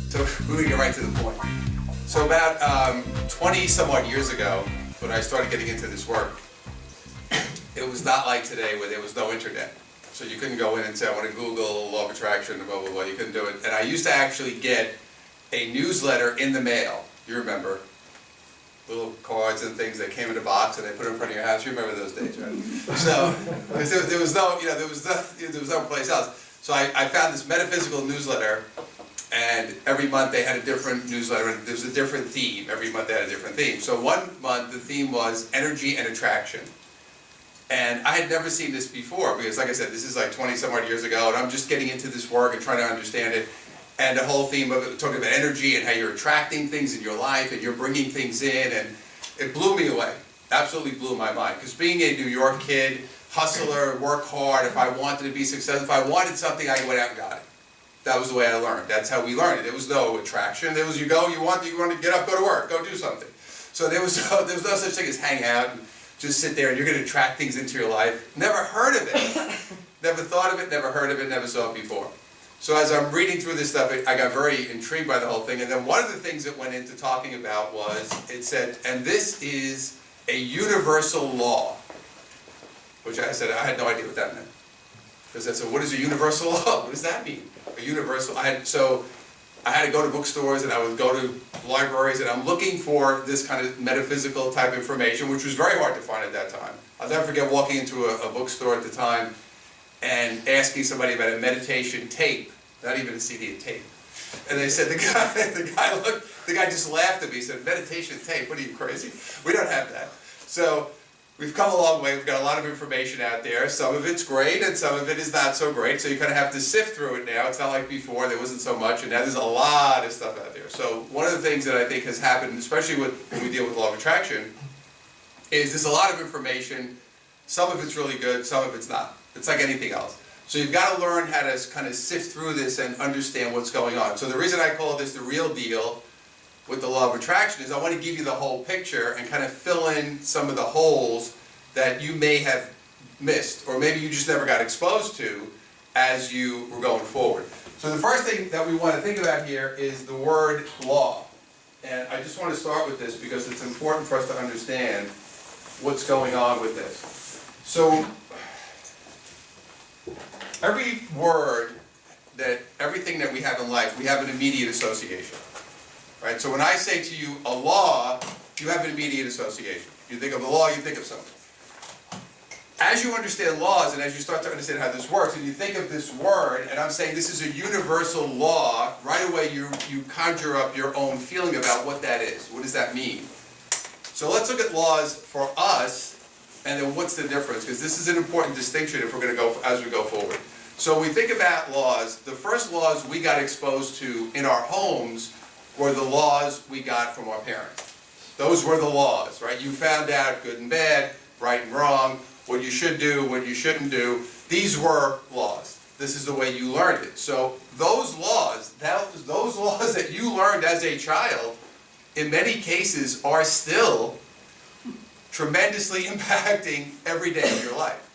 So we're gonna get right to the point. So about 20 some odd years ago, when I started getting into this work, it was not like today where there was no internet. So you couldn't go in and say, I want to Google law of attraction, blah, blah, blah. You couldn't do it. And I used to actually get a newsletter in the mail. You remember? Little cards and things that came in a box and they put it in front of your house. You remember those days, right? So there was no, there was no place else. So I found this metaphysical newsletter, and every month they had a different newsletter, and there was a different theme. Every month they had a different theme. So one month the theme was energy and attraction. And I had never seen this before, because like I said, this is like 20 some odd years ago, and I'm just getting into this work and trying to understand it. And the whole theme of it, talking about energy and how you're attracting things in your life and you're bringing things in, and it blew me away. Absolutely blew my mind. Because being a New York kid, hustler, work hard, if I wanted to be successful, if I wanted something, I went out and got it. That was the way I learned. That's how we learned it. There was no attraction. There was you want to get up, go to work, go do something. So there was no such thing as hang out and just sit there and you're going to attract things into your life. Never heard of it. Never thought of it, never heard of it, never saw it before. So as I'm reading through this stuff, I got very intrigued by the whole thing. And then one of the things that went into talking about was, it said, and this is a universal law. Which I said, I had no idea what that meant. Because I said, what is a universal law? What does that mean? A universal, so I had to go to bookstores and I would go to libraries and I'm looking for this kind of metaphysical type information, which was very hard to find at that time. I'll never forget walking into a bookstore at the time and asking somebody about a meditation tape, not even a CD, a tape. And they said, the guy just laughed at me, he said, meditation tape, what are you, crazy? We don't have that. So we've come a long way, we've got a lot of information out there. Some of it's great and some of it is not so great, so you kind of have to sift through it now. It's not like before, there wasn't so much, and now there's a lot of stuff out there. So one of the things that I think has happened, especially when we deal with law of attraction, is there's a lot of information. Some of it's really good, some of it's not. It's like anything else. So you've got to learn how to kind of sift through this and understand what's going on. So the reason I call this the real deal with the law of attraction is I want to give you the whole picture and kind of fill in some of the holes that you may have missed, or maybe you just never got exposed to as you were going forward. So the first thing that we want to think about here is the word law. And I just want to start with this because it's important for us to understand what's going on with this. So every word, everything that we have in life, we have an immediate association. Right? So when I say to you a law, you have an immediate association. You think of a law, you think of something. As you understand laws and as you start to understand how this works, and you think of this word, and I'm saying this is a universal law, right away you conjure up your own feeling about what that is. What does that mean? So let's look at laws for us, and then what's the difference? Because this is an important distinction if we're going to go as we go forward. So when we think about laws, the first laws we got exposed to in our homes were the laws we got from our parents. Those were the laws, right? You found out good and bad, right and wrong, what you should do, what you shouldn't do. These were laws. This is the way you learned it. So those laws that you learned as a child, in many cases are still tremendously impacting every day of your life.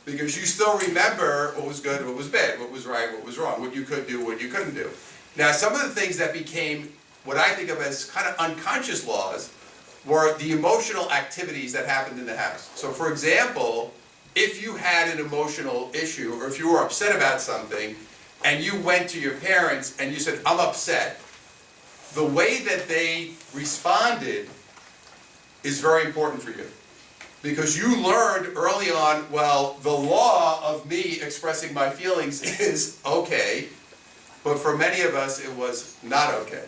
Because you still remember what was good, what was bad, what was right, what was wrong, what you could do, what you couldn't do. Now some of the things that became what I think of as kind of unconscious laws were the emotional activities that happened in the house. So for example, if you had an emotional issue or if you were upset about something and you went to your parents and you said, I'm upset, the way that they responded is very important for you. Because you learned early on, well, the law of me expressing my feelings is okay, but for many of us it was not okay.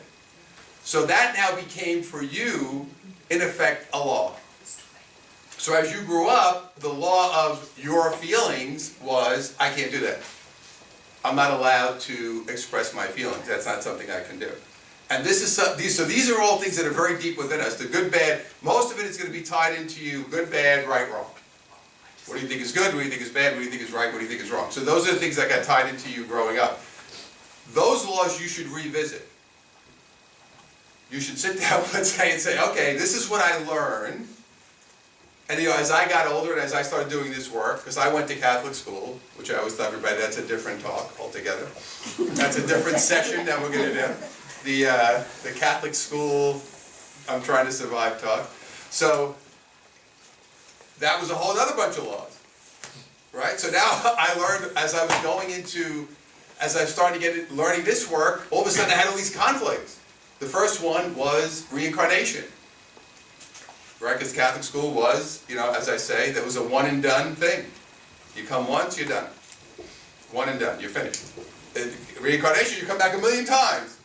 So that now became for you, in effect, a law. So as you grew up, the law of your feelings was, I can't do that. I'm not allowed to express my feelings. That's not something I can do. And this is so these are all things that are very deep within us. The good, bad, most of it is going to be tied into you, good, bad, right, wrong. What do you think is good? What do you think is bad? What do you think is right? What do you think is wrong? So those are the things that got tied into you growing up. Those laws you should revisit. You should sit down one day and say, okay, this is what I learned, And as I got older and as I started doing this work, because I went to Catholic school, which I always tell everybody that's a different talk altogether. That's a different session that we're going to do. The Catholic school, I'm trying to survive talk. So that was a whole other bunch of laws, right? So now I learned as I was going into, as I started learning this work, all of a sudden I had all these conflicts. The first one was reincarnation. Right, because Catholic school was, as I say, that was a one and done thing. You come once, you're done. One and done, you're finished. Reincarnation, you come back a million times.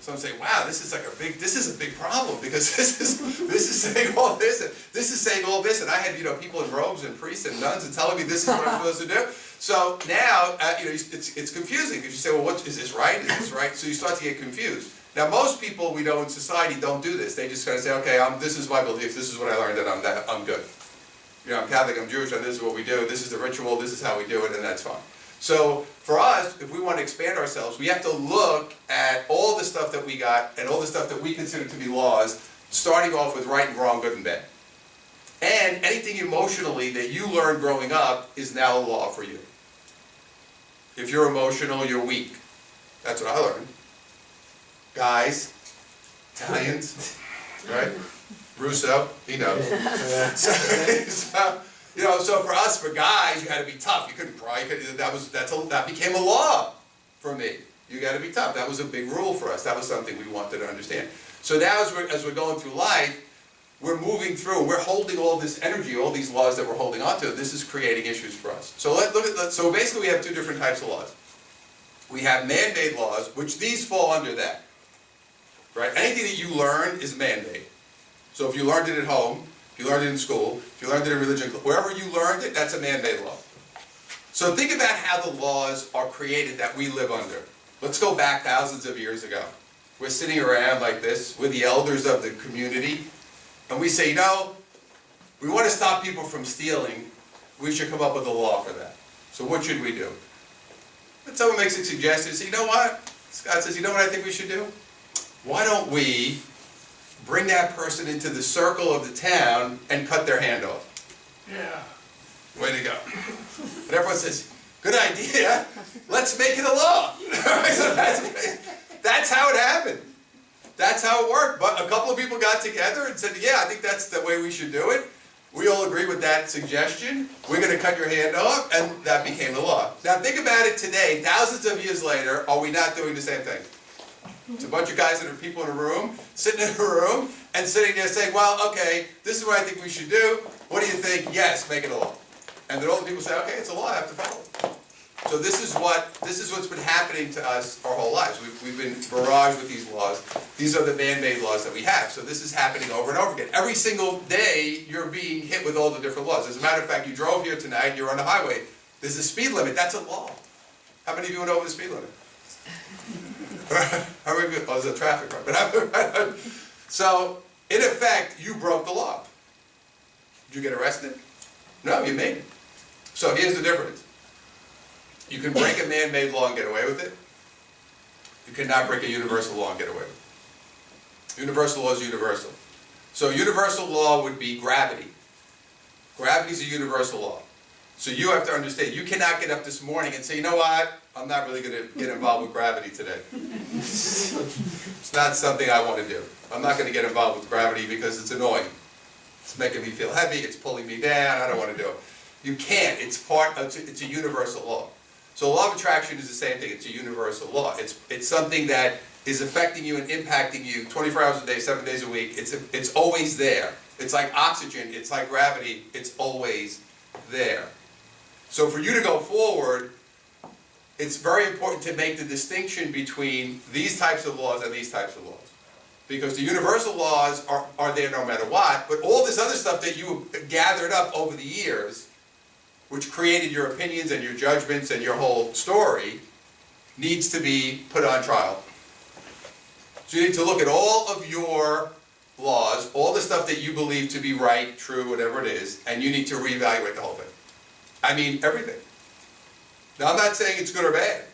So I'm saying, wow, this is a big problem, because this is saying all this, and this is saying all this, and I had, people in robes and priests and nuns and telling me this is what I'm supposed to do. So now, it's confusing, because you say, well, is this right? Is this right? So you start to get confused. Now, most people we know in society don't do this. They just kind of say, okay, this is my belief, this is what I learned, and I'm good. I'm Catholic, I'm Jewish, and this is what we do, this is the ritual, this is how we do it, and that's fine. So, for us, if we want to expand ourselves, we have to look at all the stuff that we got, and all the stuff that we consider to be laws, starting off with right and wrong, good and bad. And anything emotionally that you learned growing up is now a law for you. If you're emotional, you're weak. That's what I learned. Guys, Italians, right? Russo, he knows. So for us, for guys, you had to be tough. You couldn't cry. That became a law for me. You got to be tough. That was a big rule for us. That was something we wanted to understand. So now, as we're going through life, we're moving through. We're holding all this energy, all these laws that we're holding onto. This is creating issues for us. So so basically, we have two different types of laws. We have man-made laws, which these fall under that. Right? Anything that you learn is man-made. So if you learned it at home, if you learned it in school, if you learned it in religion, wherever you learned it, that's a man-made law. So think about how the laws are created that we live under. Let's go back thousands of years ago. We're sitting around like this with the elders of the community, and we say, we want to stop people from stealing. We should come up with a law for that. So what should we do? And someone makes a suggestion, say, you know what? Scott says, you know what I think we should do? Why don't we bring that person into the circle of the town and cut their hand off? Yeah. Way to go. And everyone says, good idea. Let's make it a law. So that's how it happened. That's how it worked. But a couple of people got together and said, yeah, I think that's the way we should do it. We all agree with that suggestion. We're going to cut your hand off, and that became the law. Now think about it today, thousands of years later, are we not doing the same thing? It's a bunch of guys that are people in a room, sitting in a room, and sitting there saying, well, okay, this is what I think we should do. What do you think? Yes, make it a law. And then all the people say, okay, it's a law, I have to follow. So this is what's been happening to us our whole lives. We've been barraged with these laws. These are the man-made laws that we have. So this is happening over and over again. Every single day, you're being hit with all the different laws. As a matter of fact, you drove here tonight, you're on the highway. There's a speed limit. That's a law. How many of you went over the speed limit? How many of you? Oh, there's a traffic light. So, in effect, you broke the law. Did you get arrested? No, you made it. So here's the difference. You can break a man-made law and get away with it. You cannot break a universal law and get away with it. Universal law is universal. So universal law would be gravity. Gravity is a universal law. So you have to understand, you cannot get up this morning and say, you know what, I'm not really going to get involved with gravity today. It's not something I want to do. I'm not going to get involved with gravity because it's annoying. It's making me feel heavy, it's pulling me down, I don't want to do it. You can't, it's a universal law. So law of attraction is the same thing, it's a universal law. It's something that is affecting you and impacting you 24 hours a day, 7 days a week. It's always there. It's like oxygen, it's like gravity, it's always there. So for you to go forward, it's very important to make the distinction between these types of laws and these types of laws. Because the universal laws are there no matter what, but all this other stuff that you gathered up over the years, which created your opinions and your judgments and your whole story, needs to be put on trial. So you need to look at all of your laws, all the stuff that you believe to be right, true, whatever it is, and you need to reevaluate the whole thing. I mean, everything. Now, I'm not saying it's good or bad,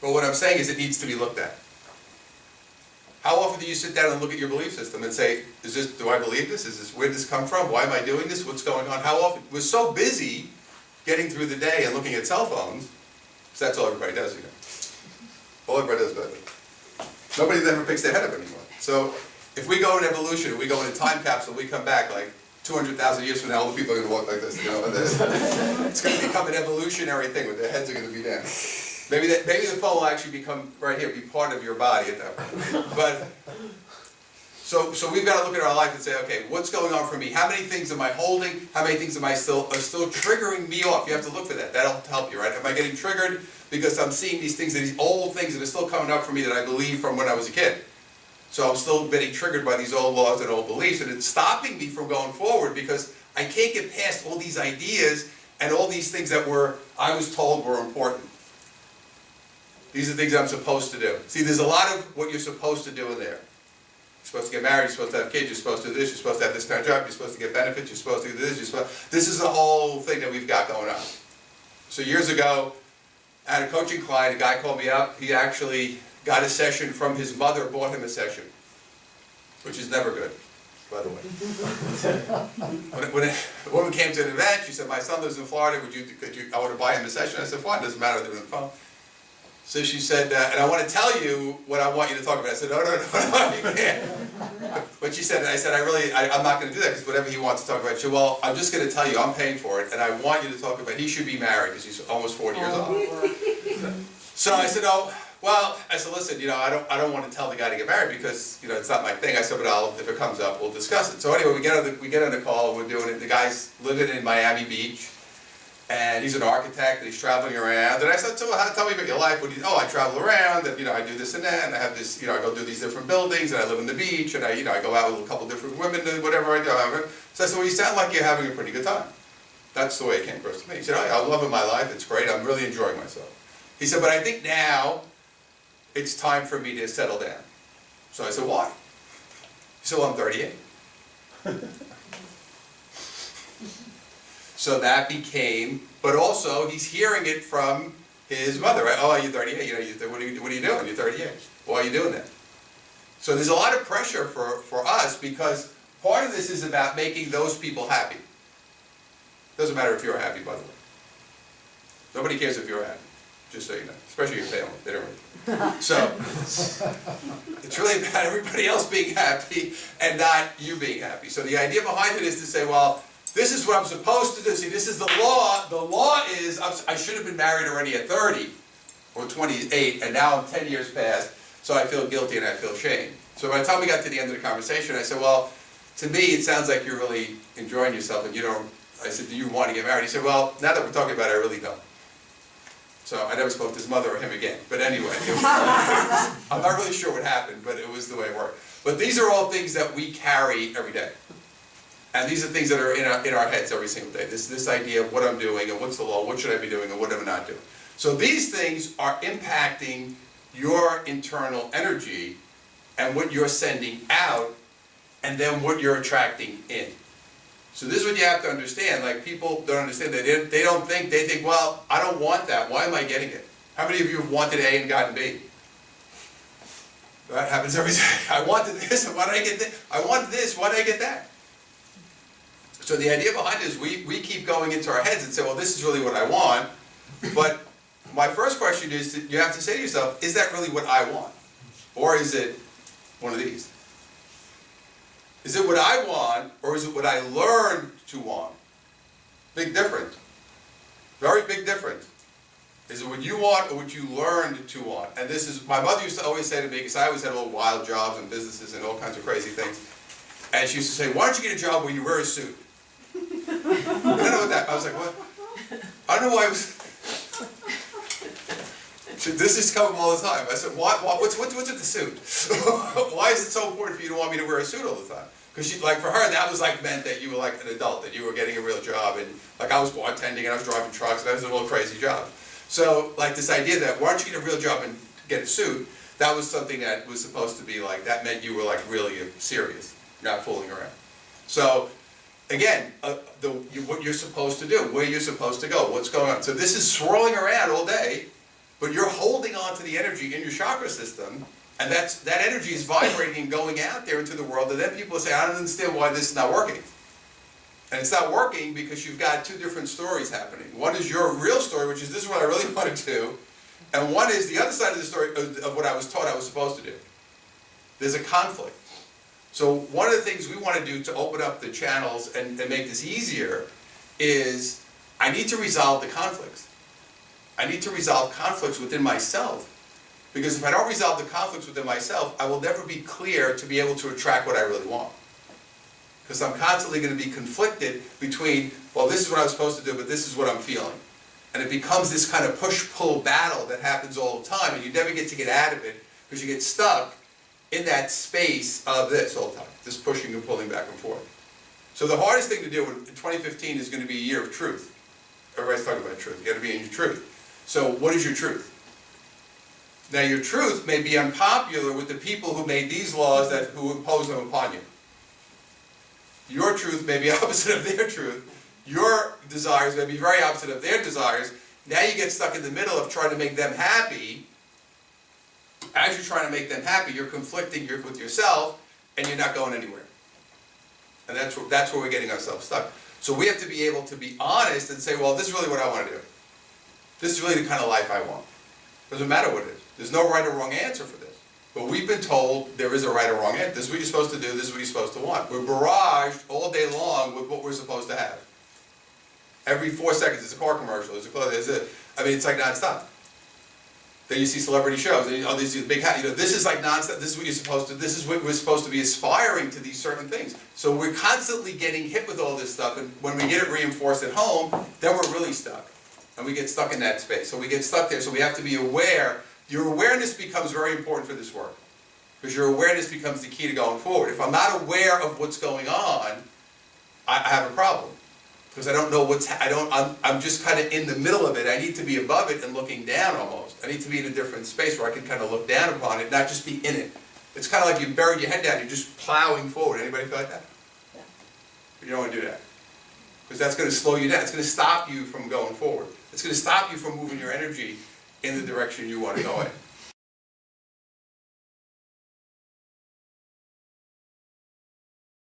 but what I'm saying is it needs to be looked at. How often do you sit down and look at your belief system and say, do I believe this? Where did this come from? Why am I doing this? What's going on? How often? We're so busy getting through the day and looking at cell phones, because that's all everybody does, All everybody does better. Nobody ever picks their head up anymore. So if we go in evolution, if we go in a time capsule, we come back like 200,000 years from now, all the people are going to walk like this, and it's going to become an evolutionary thing where their heads are going to be down. Maybe the phone will actually become, right here, be part of your body at that point. But, so we've got to look at our life and say, okay, what's going on for me? How many things am I holding? How many things are still triggering me off? You have to look for that. That'll help you, right? Am I getting triggered because I'm seeing these things, these old things that are still coming up for me that I believe from when I was a kid? So I'm still getting triggered by these old laws and old beliefs, and it's stopping me from going forward because I can't get past all these ideas and all these things that I was told were important. These are things I'm supposed to do. See, there's a lot of what you're supposed to do in there. You're supposed to get married, you're supposed to have kids, you're supposed to do this, you're supposed to have this kind of job, you're supposed to get benefits, you're supposed to do this, this is the whole thing that we've got going on. So years ago, I had a coaching client, a guy called me up, he actually got a session from his mother, bought him a session, which is never good, by the way. When a woman came to an event, she said, my son lives in Florida, I want to buy him a session. I said, fine, doesn't matter, they're on the phone. So she said, and I want to tell you what I want you to talk about. I said, no, you can't. But she said, I said, I'm not going to do that because whatever he wants to talk about. She said, well, I'm just going to tell you, I'm paying for it, and I want you to talk about, he should be married because he's almost 40 years old. So I said, listen, I don't want to tell the guy to get married because, it's not my thing. I said, but if it comes up, we'll discuss it. So anyway, we get on the call, and we're doing it. The guy's living in Miami Beach. And he's an architect, and he's traveling around. And I said, so tell me about your life. I travel around, and I do this and that, and I have this, I go do these different buildings, and I live on the beach, and I go out with a couple different women, and whatever I do. So I said, well, you sound like you're having a pretty good time. That's the way it came across to me. He said, I'm loving my life, it's great, I'm really enjoying myself. He said, but I think now it's time for me to settle down. So I said, why? He said, well, I'm 38. So that became, but also he's hearing it from his mother, right? Oh, you're 38, what are you doing? You're 38. Why are you doing that? So there's a lot of pressure for us because part of this is about making those people happy. Doesn't matter if you're happy, by the way. Nobody cares if you're happy, just so you know, especially your family, they don't really. So, it's really about everybody else being happy and not you being happy. So the idea behind it is to say, well, this is what I'm supposed to do. See, this is the law. The law is, I should have been married already at 30 or 28, and now I'm 10 years past, so I feel guilty and I feel shame. So by the time we got to the end of the conversation, I said, well, to me, it sounds like you're really enjoying yourself, and I said, do you want to get married? He said, well, now that we're talking about it, I really don't. So I never spoke to his mother or him again. But anyway, I'm not really sure what happened, but it was the way it worked. But these are all things that we carry every day. And these are things that are in our heads every single day. This idea of what I'm doing and what's the law, what should I be doing and what am I not doing. So these things are impacting your internal energy and what you're sending out and then what you're attracting in. So this is what you have to understand. Like, people don't understand that. They think, well, I don't want that. Why am I getting it? How many of you have wanted A and gotten B? That happens every day. I wanted this, why did I get this? I wanted this, why did I get that? So the idea behind it is we keep going into our heads and say, well, this is really what I want. But my first question is, you have to say to yourself, is that really what I want? Or is it one of these? Is it what I want, or is it what I learned to want? Big difference. Very big difference. Is it what you want or what you learned to want? And this is, my mother used to always say to me, because I always had little wild jobs and businesses and all kinds of crazy things. And she used to say, why don't you get a job where you wear a suit? I don't know what that, I was like, what? I don't know why I was, this is coming all the time. I said, what's with the suit? Why is it so important for you to want me to wear a suit all the time? Because like for her, that was like meant that you were like an adult, that you were getting a real job, and like I was bartending and I was driving trucks and I was doing all crazy jobs. So like this idea that why don't you get a real job and get a suit, that was something that was supposed to be like, that meant you were like really serious, not fooling around. So again, what you're supposed to do, where you're supposed to go, what's going on. So this is swirling around all day, but you're holding on to the energy in your chakra system And that energy is vibrating and going out there into the world, and then people say, I don't understand why this is not working. And it's not working because you've got two different stories happening. One is your real story, which is this is what I really want to do, and one is the other side of the story of what I was taught I was supposed to do. There's a conflict. So one of the things we want to do to open up the channels and make this easier is I need to resolve the conflicts. I need to resolve conflicts within myself. Because if I don't resolve the conflicts within myself, I will never be clear to be able to attract what I really want. Because I'm constantly going to be conflicted between, well, this is what I was supposed to do, but this is what I'm feeling. And it becomes this kind of push-pull battle that happens all the time, and you never get to get out of it because you get stuck in that space of this all the time, this pushing and pulling back and forth. So the hardest thing to do in 2015 is going to be a year of truth. Everybody's talking about truth. You got to be in your truth. So what is your truth? Now your truth may be unpopular with the people who made these laws who impose them upon you. Your truth may be opposite of their truth. Your desires may be very opposite of their desires. Now you get stuck in the middle of trying to make them happy. As you're trying to make them happy, you're conflicting with yourself, and you're not going anywhere. And that's where we're getting ourselves stuck. So we have to be able to be honest and say, well, this is really what I want to do. This is really the kind of life I want. Doesn't matter what it is. There's no right or wrong answer for this. But we've been told there is a right or wrong answer. This is what you're supposed to do, this is what you're supposed to want. We're barraged all day long with what we're supposed to have. Every 4 seconds, there's a car commercial, it's like nonstop. Then you see celebrity shows, and these big hats, this is like nonstop, this is what you're supposed to, this is what we're supposed to be aspiring to, these certain things. So we're constantly getting hit with all this stuff, and when we get it reinforced at home, then we're really stuck. And we get stuck in that space. So we get stuck there, so we have to be aware. Your awareness becomes very important for this work. Because your awareness becomes the key to going forward. If I'm not aware of what's going on, I have a problem. Because I don't know I'm just kind of in the middle of it. I need to be above it and looking down almost. I need to be in a different space where I can kind of look down upon it, not just be in it. It's kind of like you buried your head down, you're just plowing forward. Anybody feel like that? Yeah. But you don't want to do that. Because that's going to slow you down. It's going to stop you from going forward. It's going to stop you from moving your energy in the direction you want to go in.